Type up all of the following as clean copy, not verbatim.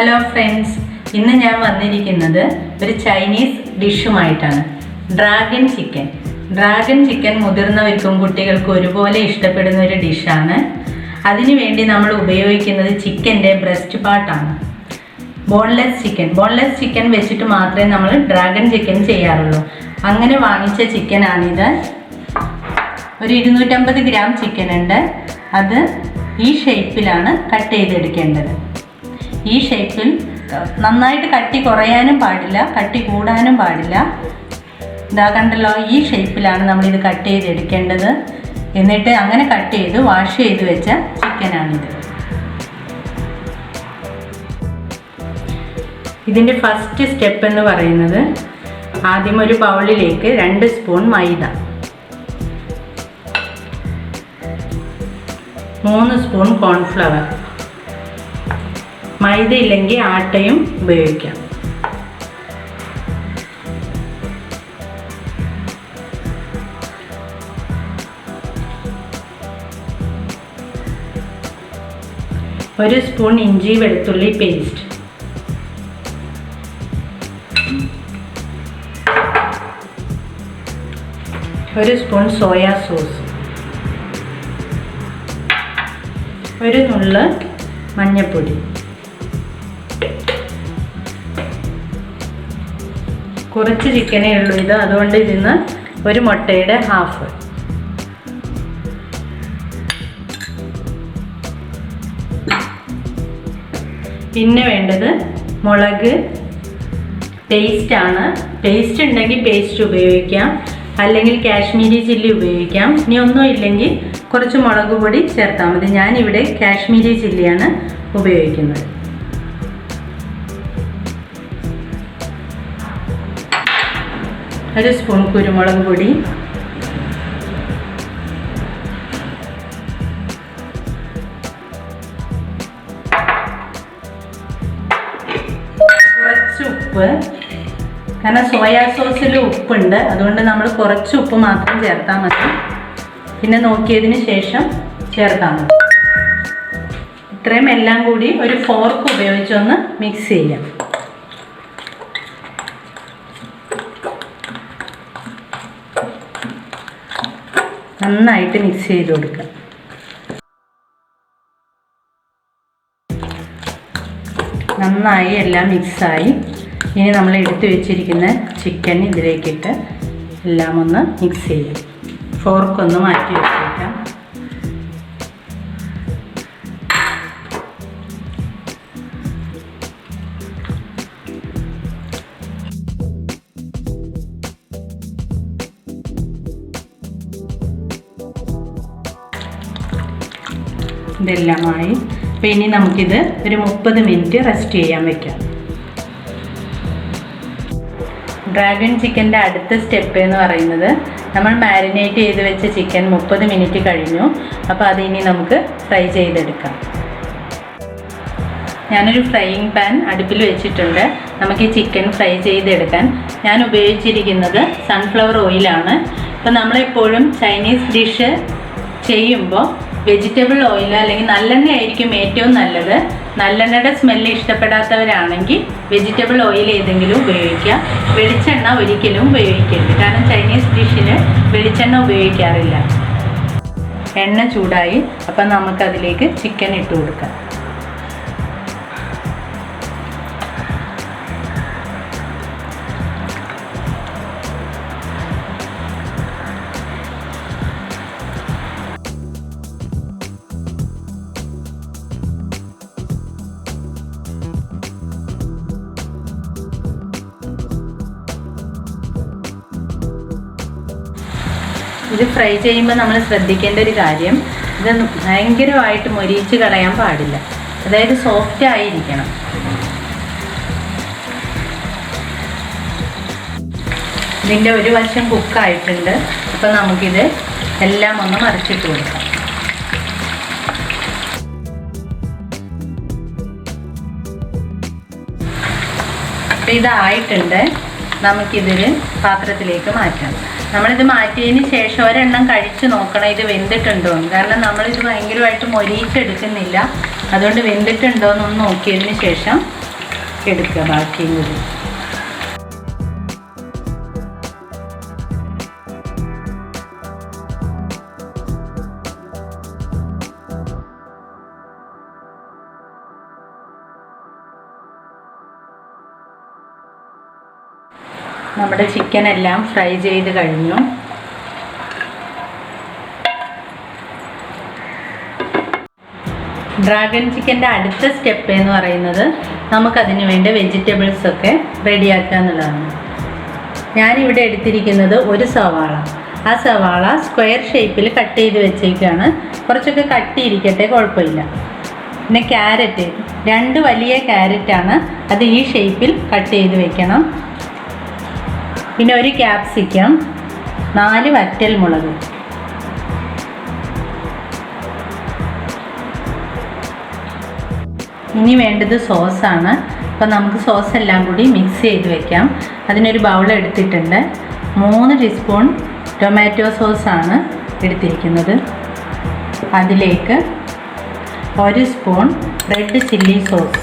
Hello friends, ഇന്ന് ഞാൻ വന്നിരിക്കുന്നത് ഒരു ചൈനീസ് ഡിഷുമായിട്ടാണ്. ഡ്രാഗൺ ചിക്കൻ മുതിർന്നവർക്കും കുട്ടികൾക്കും ഒരുപോലെ ഇഷ്ടപ്പെടുന്ന ഒരു ഡിഷാണ്. അതിനുവേണ്ടി നമ്മൾ ഉപയോഗിക്കുന്നത് ചിക്കൻ്റെ ബ്രസ്റ്റ് പാർട്ടാണ്. ബോൺലെസ് ചിക്കൻ വെച്ചിട്ട് മാത്രമേ നമ്മൾ ഡ്രാഗൺ ചിക്കൻ ചെയ്യാറുള്ളൂ. അങ്ങനെ വാങ്ങിച്ച ചിക്കനാണിത്. ഒരു 250 ഗ്രാം ചിക്കൻ ഉണ്ട്. അത് ഈ ഷേപ്പിലാണ് കട്ട് ചെയ്തെടുക്കേണ്ടത്. ഈ ഷേപ്പിൽ നന്നായിട്ട് കട്ടി കുറയാനും പാടില്ല, കട്ടി കൂടാനും പാടില്ല. ഇതാ കണ്ടല്ലോ, ഈ ഷേപ്പിലാണ് നമ്മളിത് കട്ട് ചെയ്തെടുക്കേണ്ടത്. എന്നിട്ട് അങ്ങനെ കട്ട് ചെയ്ത് വാഷ് ചെയ്ത് വെച്ച ചിക്കനാണിത്. ഇതിൻ്റെ ഫസ്റ്റ് സ്റ്റെപ്പ് എന്ന് പറയുന്നത്, ആദ്യം ഒരു ബൗളിലേക്ക് 2 സ്പൂൺ മൈദ, 3 സ്പൂൺ കോൺഫ്ലവർ, മൈദ ഇല്ലെങ്കിൽ ആട്ടയും ഉപയോഗിക്കാം, ഒരു സ്പൂൺ ഇഞ്ചി വെളുത്തുള്ളി പേസ്റ്റ്, ഒരു സ്പൂൺ സോയാ സോസ്, ഒരു നുള്ള് മഞ്ഞൾപ്പൊടി, കുറച്ച് ചിക്കനേ ഉള്ളൂ ഇത്, അതുകൊണ്ട് ഇതിന്ന് ഒരു മുട്ടയുടെ ഹാഫ്, പിന്നെ വേണ്ടത് മുളക് പേസ്റ്റാണ്. പേസ്റ്റ് ഉണ്ടെങ്കിൽ പേസ്റ്റ് ഉപയോഗിക്കാം, അല്ലെങ്കിൽ കാശ്മീരി ചില്ലി ഉപയോഗിക്കാം. ഇനി ഒന്നും ഇല്ലെങ്കിൽ കുറച്ച് മുളക് പൊടി ചേർത്താൽ മതി. ഞാനിവിടെ കാശ്മീരി ചില്ലിയാണ് ഉപയോഗിക്കുന്നത്. ഒരു സ്പൂൺ കുരുമുളക് പൊടി, കുറച്ച് ഉപ്പ്. കാരണം സോയാ സോസിൽ ഉപ്പുണ്ട്, അതുകൊണ്ട് നമ്മൾ കുറച്ച് ഉപ്പ് മാത്രം ചേർത്താൽ മതി. പിന്നെ നോക്കിയതിന് ശേഷം ചേർത്താൽ മതി. ഇത്രയും എല്ലാം കൂടി ഒരു ഫോർക്ക് ഉപയോഗിച്ചൊന്ന് മിക്സ് ചെയ്യാം. നന്നായിട്ട് മിക്സ് ചെയ്ത് കൊടുക്കുക. നന്നായി എല്ലാം മിക്സായി. ഇനി നമ്മൾ എടുത്തു വെച്ചിരിക്കുന്ന ചിക്കൻ ഇതിലേക്കിട്ട് എല്ലാം ഒന്ന് മിക്സ് ചെയ്യാം. ഫോർക്കൊന്ന് മാറ്റി വെച്ചേക്കാം. ഇതെല്ലാമായി. അപ്പോൾ ഇനി നമുക്കിത് ഒരു 30 മിനിറ്റ് റെസ്റ്റ് ചെയ്യാൻ വയ്ക്കാം. ഡ്രാഗൺ ചിക്കൻ്റെ അടുത്ത സ്റ്റെപ്പ് എന്ന് പറയുന്നത്, നമ്മൾ മാരിനേറ്റ് ചെയ്ത് വെച്ച ചിക്കൻ 30 മിനിറ്റ് കഴിഞ്ഞു. അപ്പോൾ അതിനി നമുക്ക് ഫ്രൈ ചെയ്തെടുക്കാം. ഞാനൊരു ഫ്രൈയിങ് പാൻ അടുപ്പിൽ വെച്ചിട്ടുണ്ട്. നമുക്ക് ഈ ചിക്കൻ ഫ്രൈ ചെയ്തെടുക്കാൻ ഞാൻ ഉപയോഗിച്ചിരിക്കുന്നത് സൺഫ്ലവർ ഓയിലാണ്. അപ്പോൾ നമ്മളെപ്പോഴും ചൈനീസ് ഡിഷ് ചെയ്യുമ്പോൾ വെജിറ്റബിൾ ഓയിൽ അല്ലെങ്കിൽ നല്ലെണ്ണ ആയിരിക്കും ഏറ്റവും നല്ലത്. നല്ലെണ്ണയുടെ സ്മെല്ല് ഇഷ്ടപ്പെടാത്തവരാണെങ്കിൽ വെജിറ്റബിൾ ഓയിൽ ഏതെങ്കിലും ഉപയോഗിക്കുക. വെളിച്ചെണ്ണ ഒരിക്കലും ഉപയോഗിക്കരുത്, കാരണം ചൈനീസ് ഡിഷിൽ വെളിച്ചെണ്ണ ഉപയോഗിക്കാറില്ല. എണ്ണ ചൂടായി. അപ്പം നമുക്കതിലേക്ക് ചിക്കൻ ഇട്ട് കൊടുക്കാം. ഇത് ഫ്രൈ ചെയ്യുമ്പോൾ നമ്മൾ ശ്രദ്ധിക്കേണ്ട ഒരു കാര്യം, ഇത് ഭയങ്കരമായിട്ട് മൊരിയിച്ച് കളയാൻ പാടില്ല. അതായത് സോഫ്റ്റ് ആയിരിക്കണം. ഇതിൻ്റെ ഒരു വശം കുക്കായിട്ടുണ്ട്. അപ്പോൾ നമുക്കിത് എല്ലാം ഒന്ന് മറിച്ചിട്ട് കൊടുക്കാം. അപ്പോൾ ഇതായിട്ടുണ്ട്. നമുക്കിതൊരു പാത്രത്തിലേക്ക് മാറ്റാം. നമ്മളിത് മാറ്റിയതിന് ശേഷം ഒരെണ്ണം കഴിച്ച് നോക്കണം ഇത് വെന്തിട്ടുണ്ടോ എന്ന്. കാരണം നമ്മളിത് ഭയങ്കരമായിട്ട് മൊരിയിച്ചെടുക്കുന്നില്ല. അതുകൊണ്ട് വെന്തിട്ടുണ്ടോ എന്നൊന്ന് നോക്കിയതിന് ശേഷം എടുക്കുക ബാക്കിയും കൂടി. നമ്മുടെ ചിക്കൻ എല്ലാം ഫ്രൈ ചെയ്ത് കഴിഞ്ഞു. ഡ്രാഗൺ ചിക്കൻ്റെ അടുത്ത സ്റ്റെപ്പ് എന്ന് പറയുന്നത് നമുക്കതിന് വേണ്ട വെജിറ്റബിൾസൊക്കെ റെഡിയാക്കുക എന്നുള്ളതാണ്. ഞാനിവിടെ എടുത്തിരിക്കുന്നത് ഒരു സവാള. ആ സവാള സ്ക്വയർ ഷേപ്പിൽ കട്ട് ചെയ്ത് വെച്ചേക്കാണ്. കുറച്ചൊക്കെ കട്ടിയിരിക്കട്ടെ, കുഴപ്പമില്ല. പിന്നെ ക്യാരറ്റ്, 2 വലിയ ക്യാരറ്റാണ്, അത് ഈ ഷേപ്പിൽ കട്ട് ചെയ്ത് വെക്കണം. പിന്നെ ഒരു ക്യാപ്സിക്കം, 4 വറ്റൽ മുളക്. ഇനി വേണ്ടത് സോസാണ്. അപ്പോൾ നമുക്ക് സോസ് എല്ലാം കൂടി മിക്സ് ചെയ്ത് വെക്കാം. അതിനൊരു ബൗൾ എടുത്തിട്ടുണ്ട്. 3 ടീസ്പൂൺ ടൊമാറ്റോ സോസാണ് എടുത്തിരിക്കുന്നത്. അതിലേക്ക് 1 spoon red chilli sauce,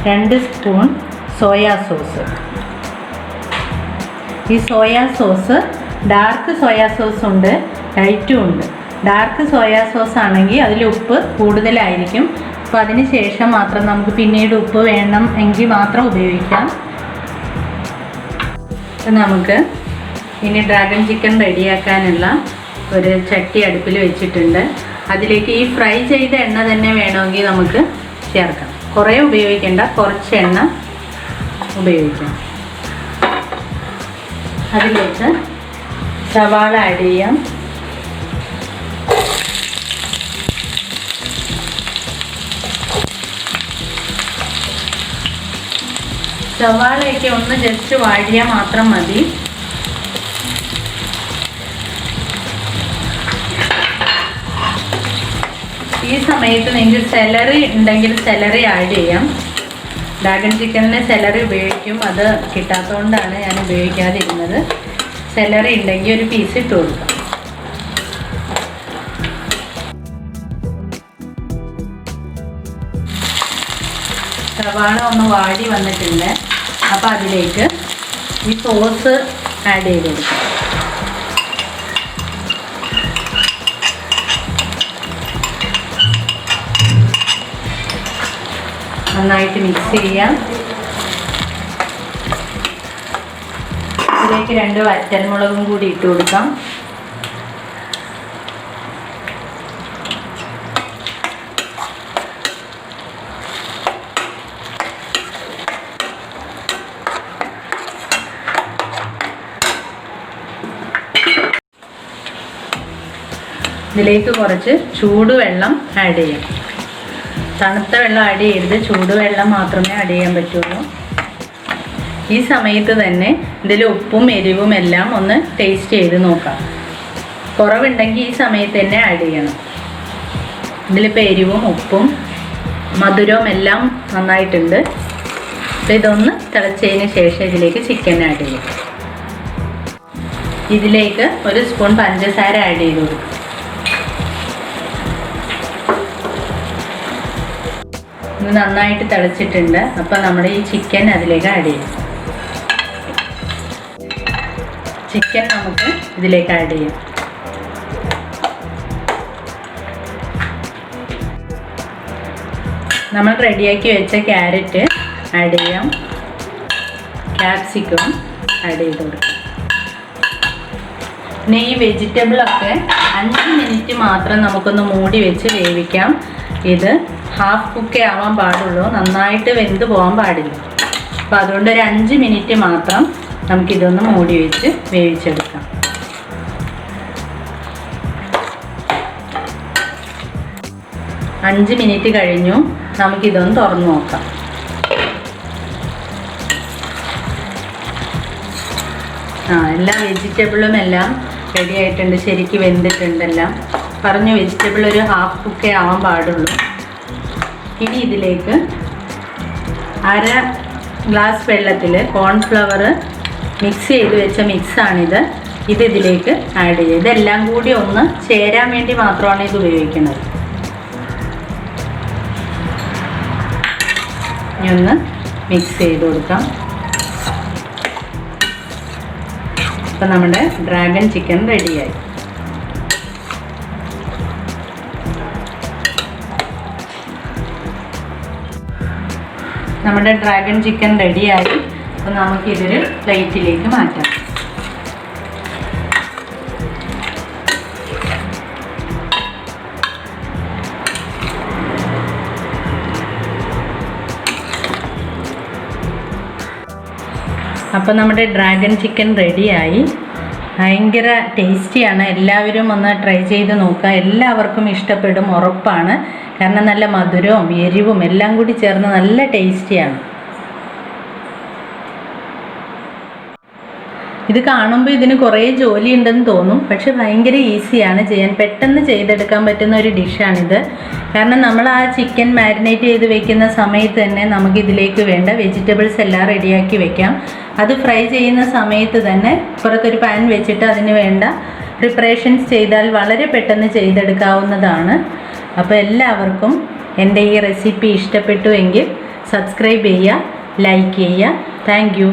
2 spoon soya sauce. ഈ soya sauce dark soya sauce ഉണ്ട്, ലൈറ്റും ഉണ്ട്. ഡാർക്ക് സോയാ സോസ് ആണെങ്കിൽ അതിൽ ഉപ്പ് കൂടുതലായിരിക്കും. അപ്പോൾ അതിന് ശേഷം മാത്രം നമുക്ക് പിന്നീട് ഉപ്പ് വേണം എങ്കിൽ മാത്രം ഉപയോഗിക്കാം. നമുക്ക് ഇനി ഡ്രാഗൺ ചിക്കൻ റെഡിയാക്കാനുള്ള ഒരു ചട്ടി അടുപ്പിൽ വെച്ചിട്ടുണ്ട്. അതിലേക്ക് ഈ ഫ്രൈ ചെയ്ത എണ്ണ തന്നെ വേണമെങ്കിൽ നമുക്ക് ചേർക്കാം. കുറേ ഉപയോഗിക്കേണ്ട, കുറച്ച് എണ്ണ ഉപയോഗിക്കാം. അതിലേക്ക് സവാള ആഡ് ചെയ്യാം. സവാളയൊക്കെ ഒന്ന് ജസ്റ്റ് വാടിയാൽ മാത്രം മതി. ഈ സമയത്ത് നിങ്ങൾക്ക് സെലറി ഉണ്ടെങ്കിൽ സെലറി ആഡ് ചെയ്യാം. ഡ്രാഗൺ ചിക്കനിൽ സെലറി ഉപയോഗിക്കും, അത് കിട്ടാത്തതുകൊണ്ടാണ് ഞാൻ ഉപയോഗിക്കാതിരുന്നത്. സെലറി ഉണ്ടെങ്കിൽ ഒരു പീസ് ഇട്ട് കൊടുക്കാം. സവാള ഒന്ന് വാടി വന്നിട്ടുണ്ട്. അപ്പോൾ അതിലേക്ക് ഈ സോസ് ആഡ് ചെയ്ത് കൊടുക്കാം. നന്നായിട്ട് മിക്സ് ചെയ്യാം. ഇതിലേക്ക് 2 വറ്റൽമുളകും കൂടി ഇട്ട് കൊടുക്കാം. ഇതിലേക്ക് കുറച്ച് ചൂടുവെള്ളം ആഡ് ചെയ്യാം. തണുത്ത വെള്ളം ആഡ് ചെയ്യരുത്, ചൂടുവെള്ളം മാത്രമേ ആഡ് ചെയ്യാൻ പറ്റുള്ളൂ. ഈ സമയത്ത് തന്നെ ഇതിൽ ഉപ്പും എരിവും എല്ലാം ഒന്ന് ടേസ്റ്റ് ചെയ്ത് നോക്കാം. കുറവുണ്ടെങ്കിൽ ഈ സമയത്ത് തന്നെ ആഡ് ചെയ്യണം. ഇതിലിപ്പോൾ എരിവും ഉപ്പും മധുരവും എല്ലാം നന്നായിട്ടുണ്ട്. ഇതൊന്ന് തിളച്ചതിന് ശേഷം ഇതിലേക്ക് ചിക്കൻ ആഡ് ചെയ്യും. ഇതിലേക്ക് 1 സ്പൂൺ പഞ്ചസാര ആഡ് ചെയ്ത് കൊടുക്കും. ഇത് നന്നായിട്ട് തിളച്ചിട്ടുണ്ട്. അപ്പോൾ നമ്മുടെ ഈ ചിക്കൻ അതിലേക്ക് ആഡ് ചെയ്യും. ചിക്കൻ നമുക്ക് ഇതിലേക്ക് ആഡ് ചെയ്യാം. നമ്മൾ റെഡിയാക്കി വെച്ച ക്യാരറ്റ് ആഡ് ചെയ്യാം. ക്യാപ്സിക്കം ആഡ് ചെയ്ത് കൊടുക്കാം. പിന്നെ ഈ വെജിറ്റബിളൊക്കെ 5 മിനിറ്റ് മാത്രം നമുക്കൊന്ന് മൂടി വെച്ച് വേവിക്കാം. ഇത് ഹാഫ് കുക്കേ ആവാൻ പാടുള്ളൂ, നന്നായിട്ട് വെന്ത് പോകാൻ പാടില്ല. അപ്പോൾ അതുകൊണ്ട് ഒരു 5 മിനിറ്റ് മാത്രം നമുക്കിതൊന്ന് മൂടി വെച്ച് വേവിച്ചെടുക്കാം. അഞ്ച് മിനിറ്റ് കഴിഞ്ഞു. നമുക്കിതൊന്ന് തുറന്ന് നോക്കാം. എല്ലാ വെജിറ്റബിളും എല്ലാം റെഡി ആയിട്ടുണ്ട്, ശരിക്കും വെന്തിട്ടുണ്ടെല്ലാം. പറഞ്ഞു വെജിറ്റബിൾ ഒരു ഹാഫ് കുക്കേ ആവാൻ പാടുള്ളൂ. ഇനി ഇതിലേക്ക് 1/2 ഗ്ലാസ് വെള്ളത്തിൽ കോൺഫ്ലവർ മിക്സ് ചെയ്ത് വെച്ച മിക്സാണിത്. ഇതിലേക്ക് ആഡ് ചെയ്യുക. ഇതെല്ലാം കൂടി ഒന്ന് ചേരാൻ വേണ്ടി മാത്രമാണ് ഇത് ഉപയോഗിക്കുന്നത്. ഇനി ഒന്ന് മിക്സ് ചെയ്ത് കൊടുക്കാം. അപ്പം നമ്മുടെ ഡ്രാഗൺ ചിക്കൻ റെഡിയായി. നമ്മുടെ ഡ്രാഗൺ ചിക്കൻ റെഡിയായി. അപ്പോൾ നമുക്കിതൊരു പ്ലേറ്റിലേക്ക് മാറ്റാം. അപ്പോൾ നമ്മുടെ ഡ്രാഗൺ ചിക്കൻ റെഡിയായി. ഭയങ്കര ടേസ്റ്റിയാണ്. എല്ലാവരും ഒന്ന് ട്രൈ ചെയ്ത് നോക്കുക. എല്ലാവർക്കും ഇഷ്ടപ്പെടും, ഉറപ്പാണ്. കാരണം നല്ല മധുരവും എരിവും എല്ലാം കൂടി ചേർന്ന് നല്ല ടേസ്റ്റിയാണ്. ഇത് കാണുമ്പോൾ ഇതിന് കുറേ ജോലി ഉണ്ടെന്ന് തോന്നും, പക്ഷെ ഭയങ്കര ഈസിയാണ് ചെയ്യാൻ. പെട്ടെന്ന് ചെയ്തെടുക്കാൻ പറ്റുന്ന ഒരു ഡിഷാണിത്. കാരണം നമ്മൾ ആ ചിക്കൻ മാരിനേറ്റ് ചെയ്ത് വെക്കുന്ന സമയത്ത് തന്നെ നമുക്കിതിലേക്ക് വേണ്ട വെജിറ്റബിൾസ് എല്ലാം റെഡിയാക്കി വെക്കാം. അത് ഫ്രൈ ചെയ്യുന്ന സമയത്ത് തന്നെ പുറത്തൊരു പാൻ വെച്ചിട്ട് അതിന് വേണ്ട പ്രിപ്പറേഷൻസ് ചെയ്താൽ വളരെ പെട്ടെന്ന് ചെയ്തെടുക്കാവുന്നതാണ്. അപ്പോൾ എല്ലാവർക്കും എൻ്റെ ഈ റെസിപ്പി ഇഷ്ടപ്പെട്ടു എങ്കിൽ സബ്സ്ക്രൈബ് ചെയ്യുക, ലൈക്ക് ചെയ്യുക. Thank you.